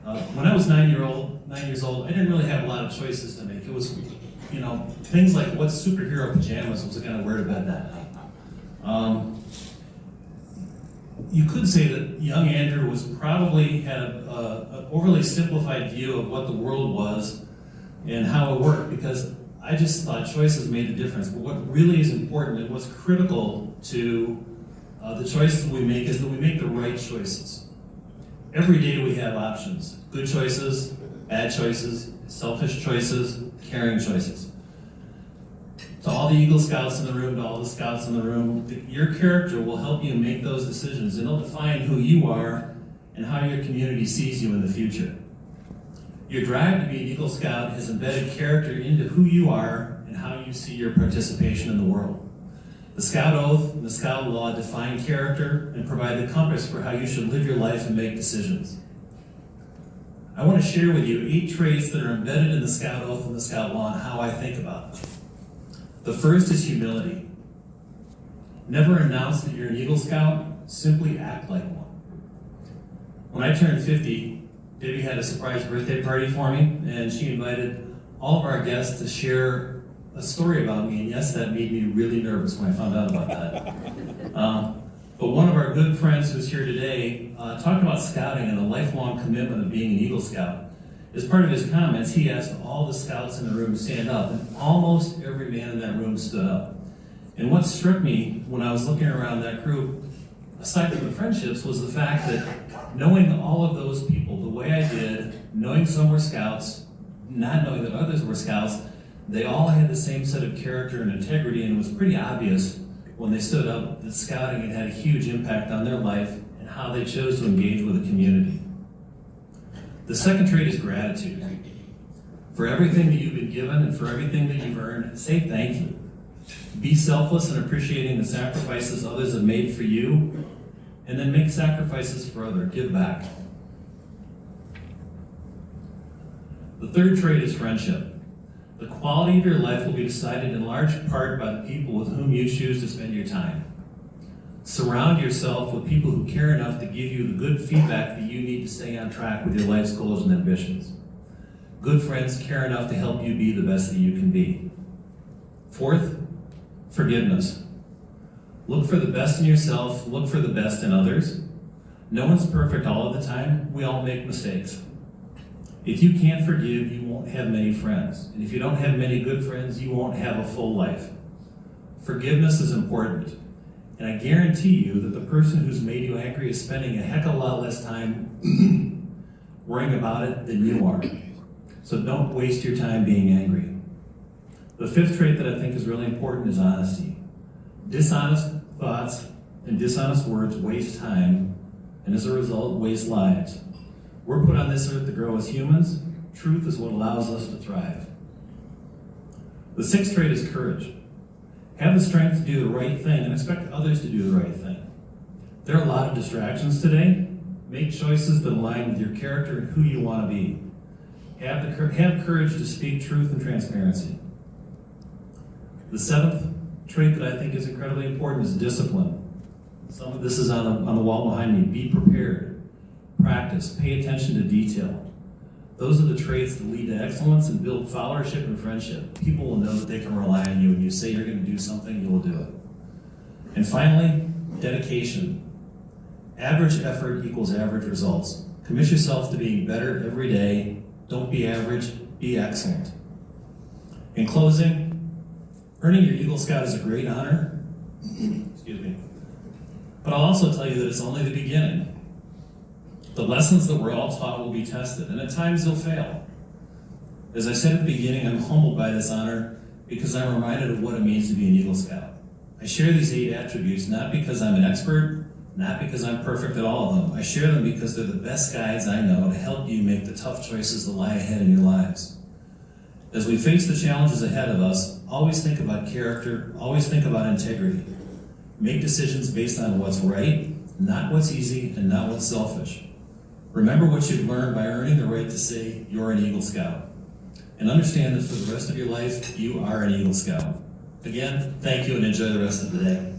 When I was 9 years old, I didn't really have a lot of choices to make. It was, things like what superhero pajamas was I going to wear to bed that night. You could say that young Andrew was probably had an overly simplified view of what the world was and how it worked, because I just thought choices made a difference. But what really is important and what's critical to the choices we make is that we make the right choices. Every day we have options: good choices, bad choices, selfish choices, caring choices. To all the Eagle Scouts in the room, to all the Scouts in the room, your character will help you make those decisions, and it'll define who you are and how your community sees you in the future. Your drive to be an Eagle Scout has embedded character into who you are and how you see your participation in the world. The Scout Oath and the Scout Law define character and provide the compass for how you should live your life and make decisions. I want to share with you 8 traits that are embedded in the Scout Oath and the Scout Law and how I think about them. The first is humility. Never announce that you're an Eagle Scout, simply act like one. When I turned 50, Debbie had a surprise birthday party for me, and she invited all of our guests to share a story about me, and yes, that made me really nervous when I found out about that. But one of our good friends who's here today talked about scouting and the lifelong commitment of being an Eagle Scout. As part of his comments, he asked all the scouts in the room to stand up, and almost every man in that room stood up. And what struck me when I was looking around that group, aside from the friendships, was the fact that knowing all of those people the way I did, knowing some were scouts, not knowing that others were scouts, they all had the same set of character and integrity, and it was pretty obvious when they stood up that scouting had had a huge impact on their life and how they chose to engage with the community. The second trait is gratitude. For everything that you've been given and for everything that you've earned, say thank you. Be selfless in appreciating the sacrifices others have made for you, and then make sacrifices for others. Give back. The third trait is friendship. The quality of your life will be decided in large part by the people with whom you choose to spend your time. Surround yourself with people who care enough to give you the good feedback that you need to stay on track with your life's goals and ambitions. Good friends care enough to help you be the best that you can be. Fourth, forgiveness. Look for the best in yourself, look for the best in others. No one's perfect all of the time. We all make mistakes. If you can't forgive, you won't have many friends. And if you don't have many good friends, you won't have a full life. Forgiveness is important. And I guarantee you that the person who's made you angry is spending a heck of a lot less time worrying about it than you are. So don't waste your time being angry. The fifth trait that I think is really important is honesty. Dishonest thoughts and dishonest words waste time, and as a result, waste lives. We're put on this earth to grow as humans. Truth is what allows us to thrive. The sixth trait is courage. Have the strength to do the right thing and expect others to do the right thing. There are a lot of distractions today. Make choices that align with your character and who you want to be. Have courage to speak truth and transparency. The seventh trait that I think is incredibly important is discipline. Some of this is on the wall behind me. Be prepared. Practice. Pay attention to detail. Those are the traits that lead to excellence and build followership and friendship. People will know that they can rely on you. When you say you're going to do something, you will do it. And finally, dedication. Average effort equals average results. Commit yourself to being better every day. Don't be average, be excellent. In closing, earning your Eagle Scout is a great honor. Excuse me. But I'll also tell you that it's only the beginning. The lessons that we're all taught will be tested, and at times they'll fail. As I said at the beginning, I'm humbled by this honor because I'm reminded of what it means to be an Eagle Scout. I share these 8 attributes not because I'm an expert, not because I'm perfect at all of them. I share them because they're the best guides I know to help you make the tough choices that lie ahead in your lives. As we face the challenges ahead of us, always think about character, always think about integrity. Make decisions based on what's right, not what's easy, and not what's selfish. Remember what you've learned by earning the right to say you're an Eagle Scout. And understand that for the rest of your life, you are an Eagle Scout. Again, thank you and enjoy the rest of the day.